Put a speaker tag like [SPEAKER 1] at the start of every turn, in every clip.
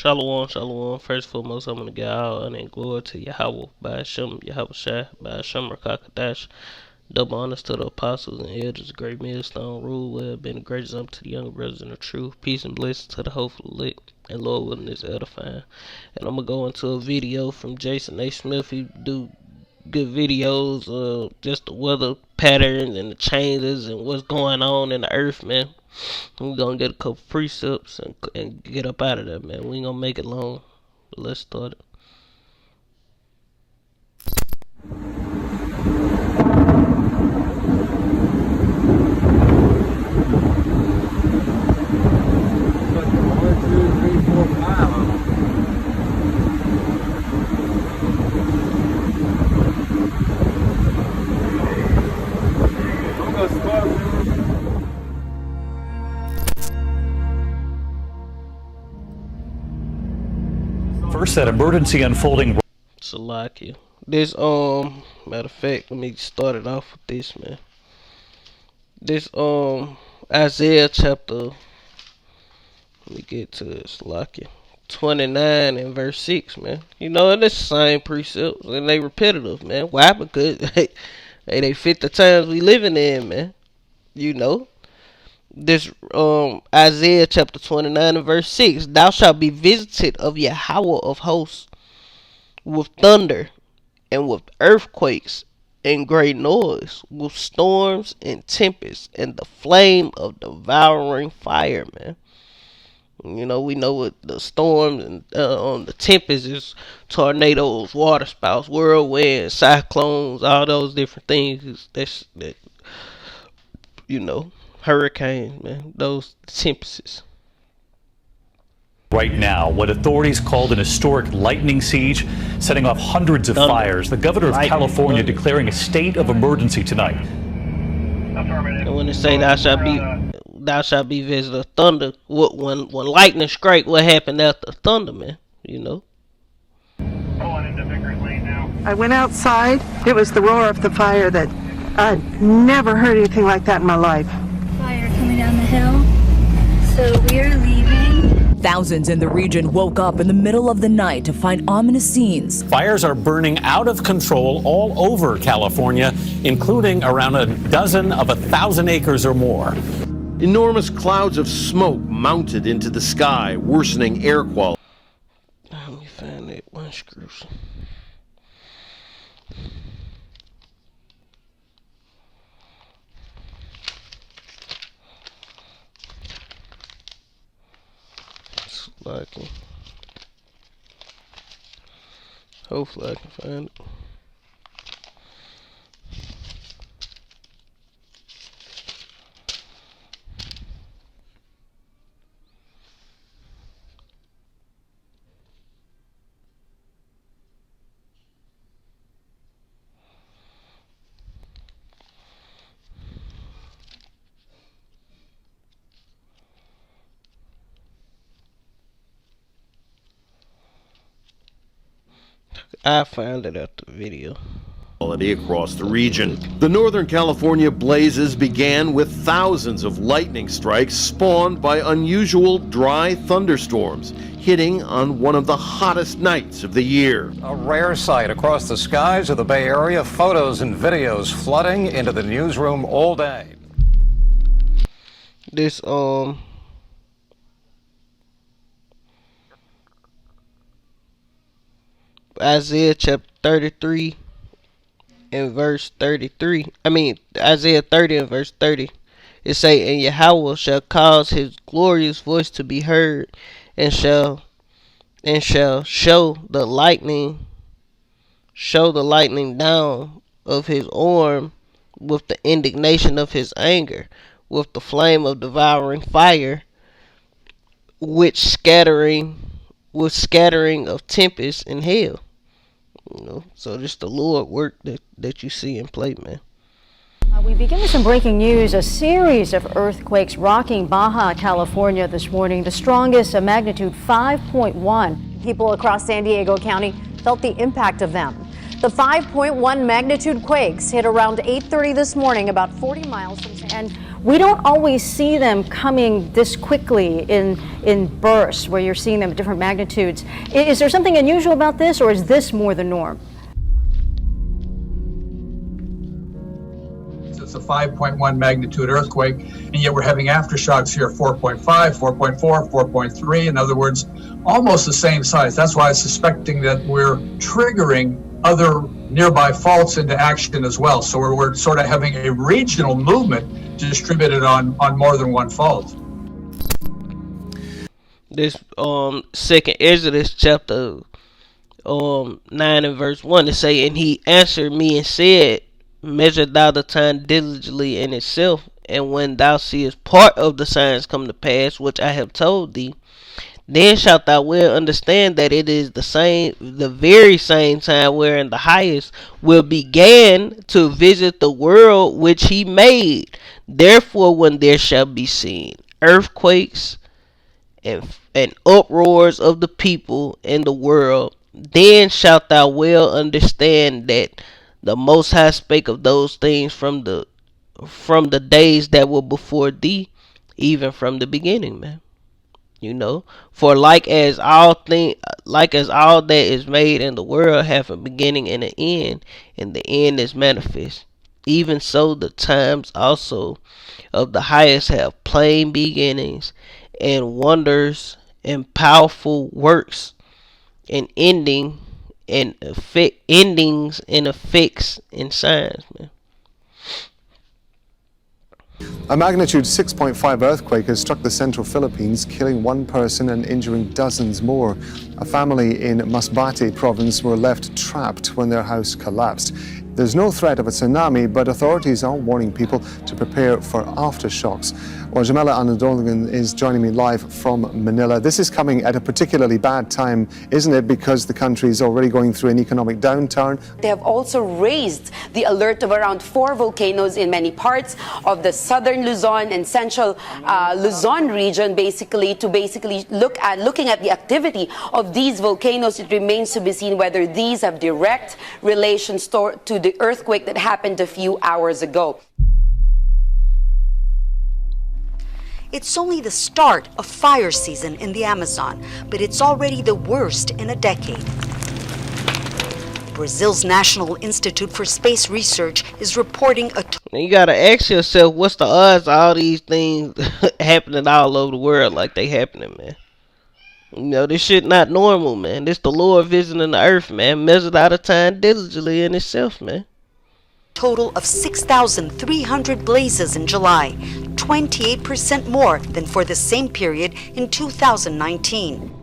[SPEAKER 1] Shalom, shalom. First and foremost, I'm gonna get all honor and glory to Yahweh by Hashem, Yahweh Shai, by Hashem Rakakadash. Double honors to the apostles and elders, great millstone rule well, been the greatest up to the younger brothers in the truth. Peace and blessings to the hopeful elect, and Lord willing is edifying. And I'm gonna go into a video from Jason A. Smith. He do good videos, just the weather patterns and the changes and what's going on in the earth, man. We're gonna get a couple precepts and get up out of there, man. We ain't gonna make it long, but let's start it.
[SPEAKER 2] First, that emergency unfolding.
[SPEAKER 1] Salakia. This matter of fact, let me start it off with this, man. This Isaiah chapter. Let me get to it, Salakia. 29 and verse 6, man. You know, and it's the same precepts and they repetitive, man. Why? Because they fit the times we living in, man. You know. This Isaiah chapter 29 and verse 6. Thou shalt be visited of Yahweh of hosts with thunder and with earthquakes and great noise, with storms and tempests and the flame of devouring fire, man. You know, we know what the storms and the tempest is: tornadoes, water spouts, whirlwinds, cyclones, all those different things. That you know, hurricanes, man. Those tempests.
[SPEAKER 2] Right now, what authorities called an historic lightning siege, setting off hundreds of fires. The governor of California declaring a state of emergency tonight.
[SPEAKER 1] And when they say thou shalt be visited of thunder, when lightning strike, what happened after thunder, man? You know.
[SPEAKER 3] I went outside. It was the roar of the fire that I'd never heard anything like that in my life.
[SPEAKER 4] Fire coming down the hill. So we are leaving.
[SPEAKER 5] Thousands in the region woke up in the middle of the night to find ominous scenes.
[SPEAKER 6] Fires are burning out of control all over California, including around a dozen of 1,000 acres or more.
[SPEAKER 7] Enormous clouds of smoke mounted into the sky, worsening air quality.
[SPEAKER 1] Let me find that one screw. Lucky. Hopefully I can find it. I found it after the video.
[SPEAKER 7] Across the region. The Northern California blazes began with thousands of lightning strikes spawned by unusual dry thunderstorms hitting on one of the hottest nights of the year.
[SPEAKER 8] A rare sight across the skies of the Bay Area, photos and videos flooding into the newsroom all day.
[SPEAKER 1] This Isaiah chapter 33 and verse 33. Isaiah 30 and verse 30. It say, and Yahweh shall cause his glorious voice to be heard, and shall show the lightning down of his arm with the indignation of his anger, with the flame of devouring fire, with scattering of tempest and hail. You know, so just the Lord work that you see in play, man.
[SPEAKER 9] We begin with some breaking news. A series of earthquakes rocking Baja California this morning, the strongest, a magnitude 5.1. People across San Diego County felt the impact of them. The 5.1 magnitude quakes hit around 8:30 this morning, about 40 miles from San Diego. And we don't always see them coming this quickly in bursts where you're seeing them at different magnitudes. Is there something unusual about this, or is this more the norm?
[SPEAKER 10] It's a 5.1 magnitude earthquake, and yet we're having aftershocks here, 4.5, 4.4, 4.3. In other words, almost the same size. That's why I'm suspecting that we're triggering other nearby faults into action as well. So we're sort of having a regional movement distributed on more than one fault.
[SPEAKER 1] This second Exodus chapter 9 and verse 1 to say, and he answered me and said, measure thou the time diligently in itself, and when thou seest part of the signs come to pass which I have told thee, then shalt thou well understand that it is the very same time wherein the highest will begin to visit the world which he made. Therefore, when there shall be seen earthquakes and uproars of the people in the world, then shalt thou well understand that the Most High spake of those things from the days that were before thee, even from the beginning, man. You know, for like as all that is made in the world have a beginning and an end, and the end is manifest, even so the times also of the highest have plain beginnings, and wonders and powerful works, and endings and effects and signs, man.
[SPEAKER 11] A magnitude 6.5 earthquake has struck the central Philippines, killing one person and injuring dozens more. A family in Masbate province were left trapped when their house collapsed. There's no threat of a tsunami, but authorities are warning people to prepare for aftershocks. Well, Jamila Anadoligan is joining me live from Manila. This is coming at a particularly bad time, isn't it? Because the country is already going through an economic downturn.
[SPEAKER 12] They have also raised the alert of around 4 volcanoes in many parts of the southern Luzon and central Luzon region, looking at the activity of these volcanoes. It remains to be seen whether these have direct relations to the earthquake that happened a few hours ago.
[SPEAKER 13] It's only the start of fire season in the Amazon, but it's already the worst in a decade. Brazil's National Institute for Space Research is reporting
[SPEAKER 1] you gotta ask yourself, what's the odds of all these things happening all over the world like they happening, man? You know, this shit not normal, man. This the Lord visiting the earth, man. Measured out of time diligently in itself, man.
[SPEAKER 13] Total of 6,300 blazes in July, 28% more than for the same period in 2019.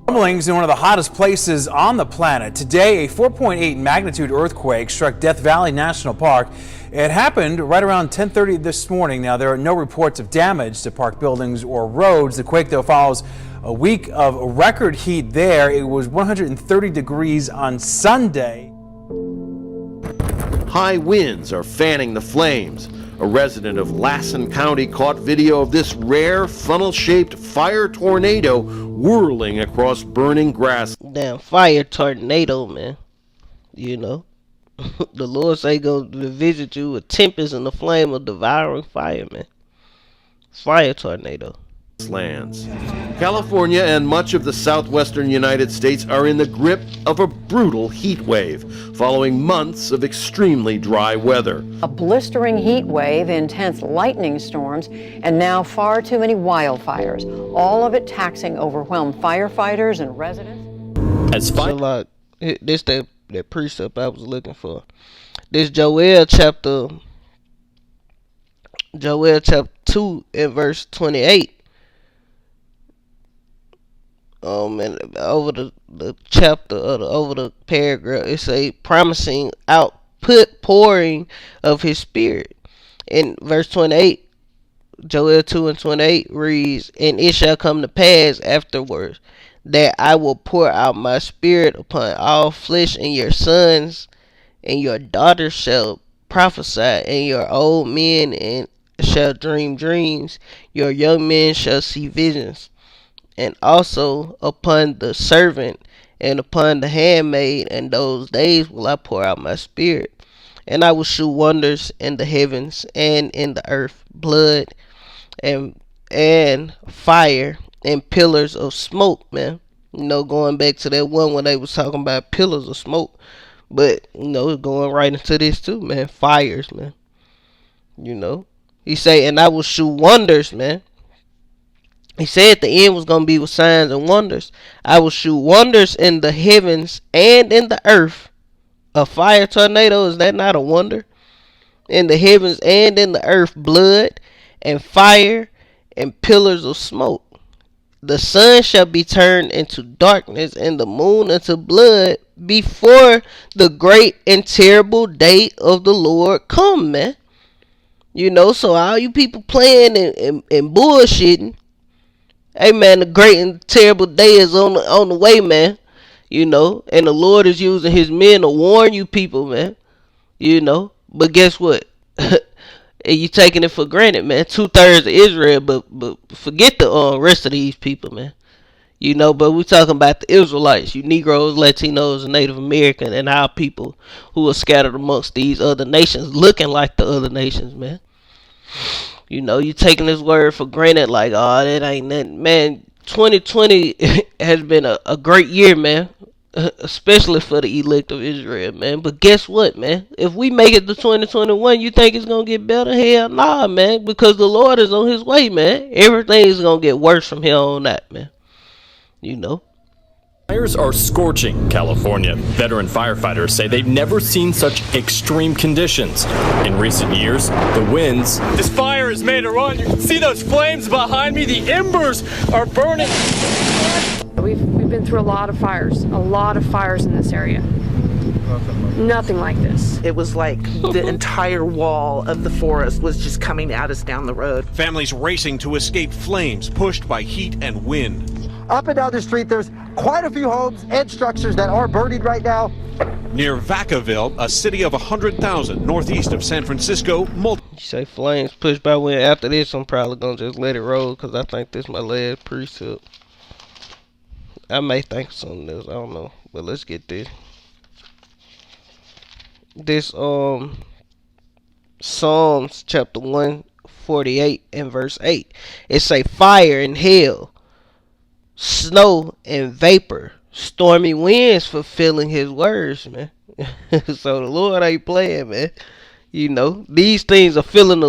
[SPEAKER 14] Rumblings in one of the hottest places on the planet. Today, a 4.8 magnitude earthquake struck Death Valley National Park. It happened right around 10:30 this morning. Now, there are no reports of damage to park buildings or roads. The quake, though, follows a week of record heat there. It was 130 degrees on Sunday.
[SPEAKER 7] High winds are fanning the flames. A resident of Lassen County caught video of this rare funnel-shaped fire tornado whirling across burning grass.
[SPEAKER 1] Damn fire tornado, man. You know, the Lord say go to visit you with tempest and the flame of devouring fire, man. Fire tornado.
[SPEAKER 7] Lands. California and much of the southwestern United States are in the grip of a brutal heat wave following months of extremely dry weather.
[SPEAKER 15] A blistering heat wave, intense lightning storms, and now far too many wildfires. All of it taxing overwhelmed firefighters and residents.
[SPEAKER 1] So like, this the precept I was looking for. This Joel chapter 2 and verse 28. And over the chapter over the paragraph, it say promising pouring of his spirit. In verse 28, Joel 2 and 28 reads, and it shall come to pass afterwards that I will pour out my spirit upon all flesh, and your sons and your daughters shall prophesy, and your old men and shall dream dreams, your young men shall see visions. And also upon the servant and upon the handmaid in those days will I pour out my spirit And I will shew wonders in the heavens and in the earth, blood and fire and pillars of smoke, man. You know, going back to that one when they was talking about pillars of smoke. But, you know, going right into this too, man. Fires, man. You know. He say, and I will shew wonders, man. He said the end was going to be with signs and wonders. I will shew wonders in the heavens and in the earth. A fire tornado, is that not a wonder? In the heavens and in the earth, blood and fire and pillars of smoke. The sun shall be turned into darkness and the moon into blood before the great and terrible day of the Lord come, man. You know, so all you people playing and bullshitting, hey man, the great and terrible day is on the way, man. You know, and the Lord is using his men to warn you people, man. You know, but guess what? You taking it for granted, man. 2/3 of Israel, but forget the rest of these people, man. You know, but we talking about the Israelites, you Negroes, Latinos, and Native American, and our people who are scattered amongst these other nations, looking like the other nations, man. You know, you taking this word for granted, like, oh, that ain't nothing, man. 2020 has been a great year, man. Especially for the elect of Israel, man. But guess what, man? If we make it to 2021, you think it's gonna get better? Hell nah, man. Because the Lord is on his way, man. Everything is gonna get worse from here on out, man. You know.
[SPEAKER 16] Fires are scorching California. Veteran firefighters say they've never seen such extreme conditions. In recent years, the winds...
[SPEAKER 17] This fire is made to run. You can see those flames behind me. The embers are burning.
[SPEAKER 18] We've been through a lot of fires in this area. Nothing like this.
[SPEAKER 19] It was like the entire wall of the forest was just coming at us down the road.
[SPEAKER 20] Families racing to escape flames pushed by heat and wind.
[SPEAKER 21] Up and down the street, there's quite a few homes and structures that are burning right now.
[SPEAKER 20] Near Vacaville, a city of 100,000 northeast of San Francisco.
[SPEAKER 1] You say flames pushed by wind. After this, I'm probably going to just let it roll because I think this is my last precept. I may think of something else. I don't know. But let's get this. This, Psalms chapter 148 and verse 8. It say fire and hail, snow and vapor, stormy winds fulfilling his words, man. So the Lord ain't playing, man. You know, these things are fulfilling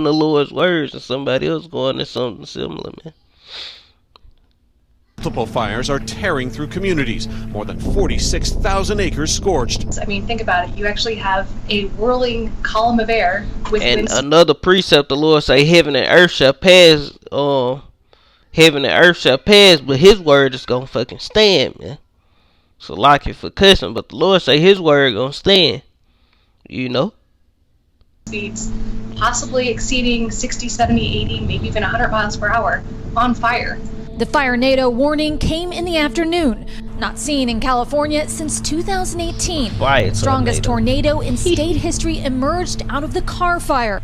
[SPEAKER 1] the Lord's words, and somebody else going to something similar, man.
[SPEAKER 20] Multiple fires are tearing through communities. More than 46,000 acres scorched.
[SPEAKER 22] I mean, think about it. You actually have a whirling column of air with
[SPEAKER 1] and
[SPEAKER 22] winds.
[SPEAKER 1] Another precept, the Lord say, heaven and earth shall pass. Heaven and earth shall pass, but his word is gonna fucking stand, man. So lock it for cussing, but the Lord say his word gonna stand. You know?
[SPEAKER 22] Speeds possibly exceeding 60, 70, 80, maybe even 100 miles per hour on fire.
[SPEAKER 23] The fire-nado warning came in the afternoon, not seen in California since 2018.
[SPEAKER 1] Quiet,
[SPEAKER 23] strongest tornado in state history emerged out of the Carr Fire.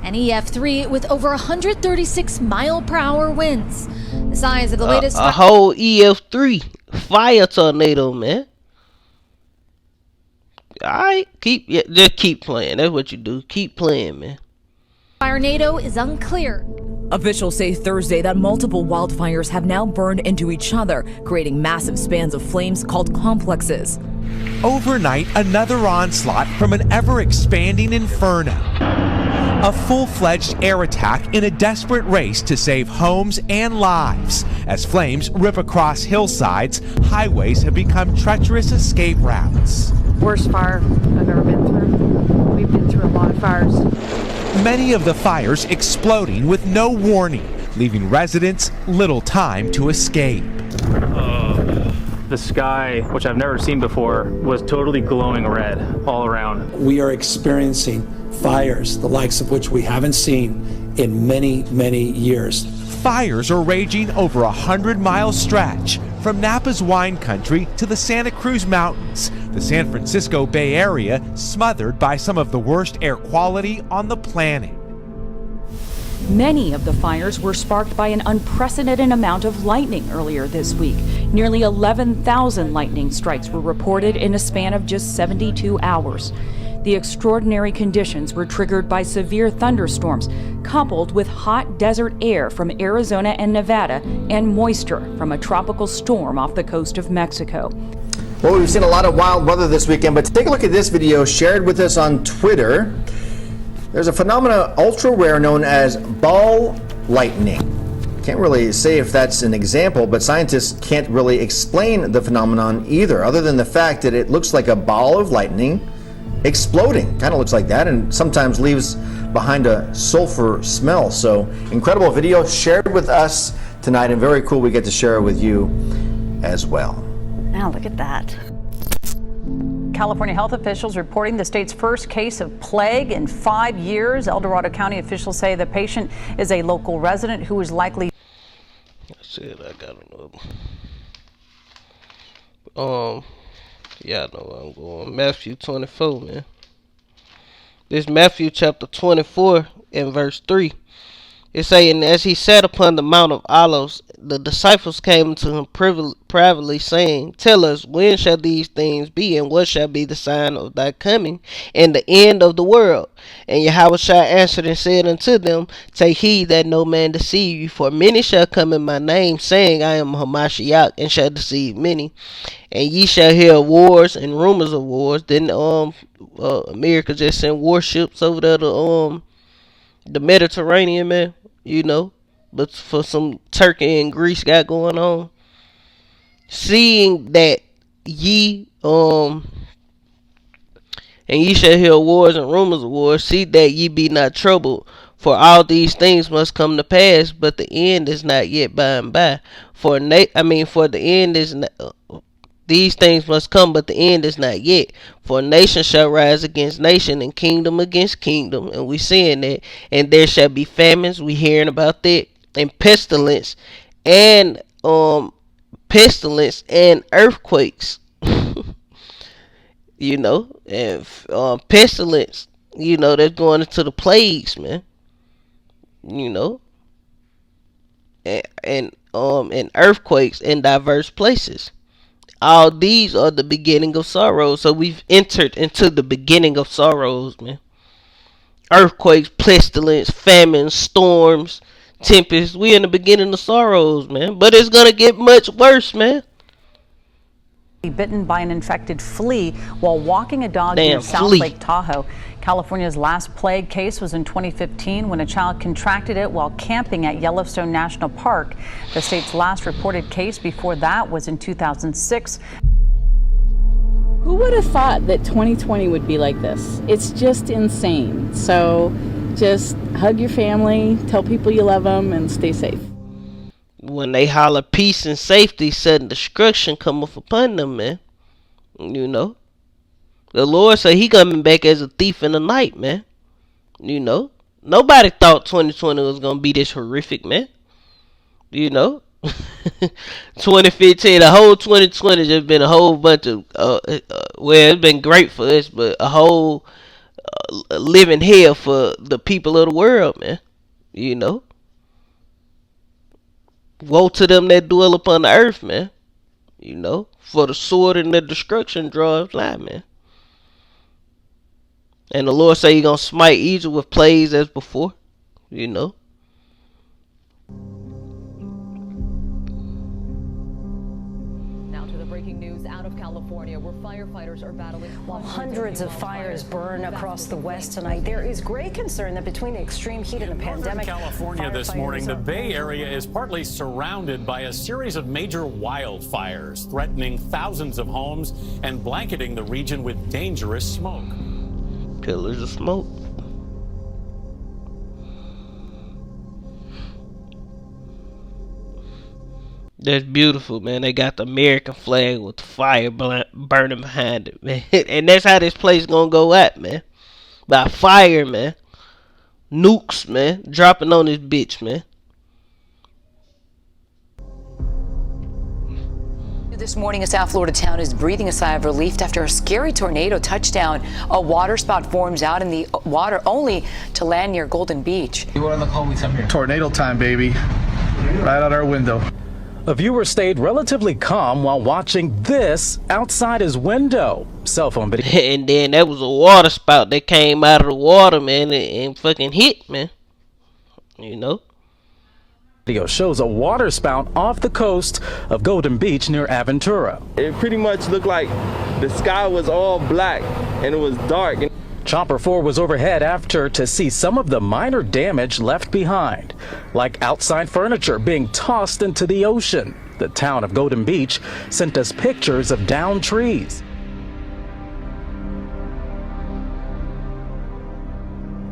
[SPEAKER 23] An EF3 with over 136 mile-per-hour winds. The size of the latest...
[SPEAKER 1] a whole EF3 fire tornado, man. Alright, just keep playing. That's what you do. Keep playing, man.
[SPEAKER 23] Fire-nado is unclear.
[SPEAKER 5] Officials say Thursday that multiple wildfires have now burned into each other, creating massive spans of flames called complexes.
[SPEAKER 24] Overnight, another onslaught from an ever-expanding inferno. A full-fledged air attack in a desperate race to save homes and lives. As flames rip across hillsides, highways have become treacherous escape routes.
[SPEAKER 18] Worst fire I've ever been through. We've been through a lot of fires.
[SPEAKER 24] Many of the fires exploding with no warning, leaving residents little time to escape.
[SPEAKER 25] The sky, which I've never seen before, was totally glowing red all around.
[SPEAKER 26] We are experiencing fires, the likes of which we haven't seen in many, many years.
[SPEAKER 24] Fires are raging over a 100-mile stretch from Napa's wine country to the Santa Cruz Mountains, the San Francisco Bay Area smothered by some of the worst air quality on the planet.
[SPEAKER 27] Many of the fires were sparked by an unprecedented amount of lightning earlier this week. Nearly 11,000 lightning strikes were reported in a span of just 72 hours. The extraordinary conditions were triggered by severe thunderstorms, coupled with hot desert air from Arizona and Nevada and moisture from a tropical storm off the coast of Mexico.
[SPEAKER 2] Well, we've seen a lot of wild weather this weekend, but take a look at this video shared with us on Twitter. There's a phenomenon ultra rare known as ball lightning. Can't really say if that's an example, but scientists can't really explain the phenomenon either, other than the fact that it looks like a ball of lightning exploding. Kind of looks like that, and sometimes leaves behind a sulfur smell. So incredible video shared with us tonight, and very cool we get to share it with you as well.
[SPEAKER 3] Now look at that. California health officials reporting the state's first case of plague in 5 years. El Dorado County officials say the patient is a local resident who is likely.
[SPEAKER 1] That's it. I gotta know. Yeah, I know where I'm going. Matthew 24, man. This Matthew chapter 24 and verse 3. It's saying, as he sat upon the Mount of Olives, the disciples came to him privately, saying, Tell us, when shall these things be, and what shall be the sign of thy coming, and the end of the world? And Yahushua answered and said unto them, Take heed that no man deceive you, for many shall come in my name, saying, I am Hamashiach, and shall deceive many. And ye shall hear of wars and rumors of wars. Then America just sent warships over there to the Mediterranean, man. You know, but for some Turkey and Greece got going on. Seeing that ye and ye shall hear wars and rumors of wars, see that ye be not troubled, for all these things must come to pass, but the end is not yet by and by. For the end is not. These things must come, but the end is not yet. For nation shall rise against nation, and kingdom against kingdom. And we seeing that. And there shall be famines. We hearing about that. And pestilence. And earthquakes. You know. And pestilence. You know, that's going into the plagues, man. You know. And earthquakes in diverse places. All these are the beginning of sorrows. So we've entered into the beginning of sorrows, man. Earthquakes, pestilence, famines, storms, tempests. We in the beginning of sorrows, man. But it's gonna get much worse, man.
[SPEAKER 3] Bitten by an infected flea while walking a dog near South Lake Tahoe. California's last plague case was in 2015 when a child contracted it while camping at Yellowstone National Park. The state's last reported case before that was in 2006.
[SPEAKER 4] Who would have thought that 2020 would be like this? It's just insane. So just hug your family, tell people you love them, and stay safe.
[SPEAKER 1] When they holler peace and safety, sudden destruction cometh upon them, man. You know. The Lord said he coming back as a thief in the night, man. You know. Nobody thought 2020 was going to be this horrific, man. You know. 2015, the whole 2020 just been a whole bunch of, well, it's been great for us, but a whole living hell for the people of the world, man. You know. Woe to them that dwell upon the earth, man. You know. For the sword and the destruction draweth nigh, man. And the Lord say he gonna smite Egypt with plagues as before. You know.
[SPEAKER 5] Now to the breaking news out of California, where firefighters are battling.
[SPEAKER 6] While hundreds of fires burn across the West tonight, there is great concern that between the extreme heat and the pandemic,
[SPEAKER 8] California this morning, the Bay Area is partly surrounded by a series of major wildfires, threatening thousands of homes and blanketing the region with dangerous smoke.
[SPEAKER 1] Pillars of smoke. That's beautiful, man. They got the American flag with the fire burning behind it, man. And that's how this place gonna go at, man. By fire, man. Nukes, man. Dropping on this bitch, man.
[SPEAKER 12] This morning, a South Florida town is breathing a sigh of relief after a scary tornado touched down. A water spout forms out in the water only to land near Golden Beach.
[SPEAKER 9] You want to call me something? Tornado time, baby. Right out our window.
[SPEAKER 7] A viewer stayed relatively calm while watching this outside his window. Cell phone video.
[SPEAKER 1] And then that was a water spout that came out of the water, man, and fucking hit, man. You know?
[SPEAKER 7] Video shows a water spout off the coast of Golden Beach near Aventura.
[SPEAKER 9] It pretty much looked like the sky was all black and it was dark.
[SPEAKER 7] Chopper 4 was overhead after to see some of the minor damage left behind, like outside furniture being tossed into the ocean. The town of Golden Beach sent us pictures of downed trees.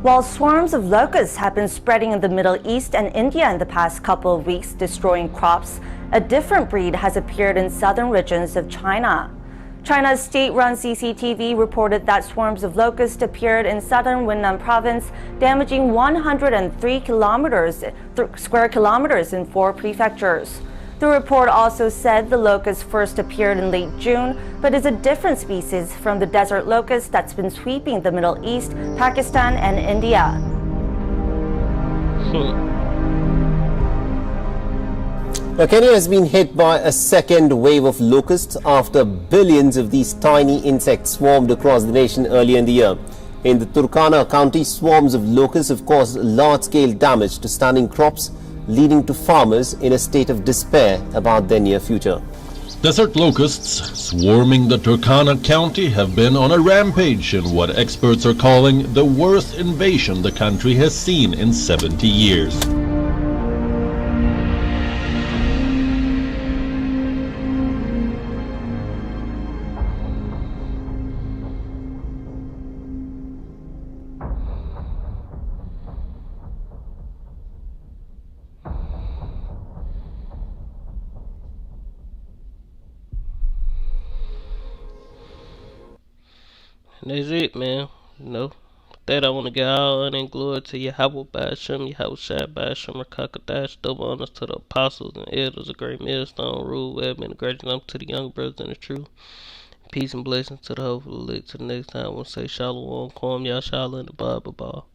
[SPEAKER 10] While swarms of locusts have been spreading in the Middle East and India in the past couple of weeks, destroying crops, a different breed has appeared in southern regions of China. China's state-run CCTV reported that swarms of locusts appeared in southern Yunnan province, damaging 103 square kilometers in 4 prefectures. The report also said the locust first appeared in late June, but is a different species from the desert locust that's been sweeping the Middle East, Pakistan, and India.
[SPEAKER 11] Now, Kenya has been hit by a second wave of locusts after billions of these tiny insects swarmed across the nation earlier in the year. In the Turkana County, swarms of locusts have caused large-scale damage to standing crops, leading to farmers in a state of despair about their near future.
[SPEAKER 13] Desert locusts swarming the Turkana County have been on a rampage in what experts are calling the worst invasion the country has seen in 70 years.
[SPEAKER 1] And that's it, man. You know, with that, I want to give all honor and glory to Yahweh Ba'ashem, Yahweh Shai Ba'ashem, Rakakadash, double honors to the apostles and elders of Great Millstone, Rule, Web, and the great number to the young brothers in the truth. Peace and blessings to the hopeful elect. To the next time, I want to say Shalom, Kwam, Yashala, and the Bible Ball.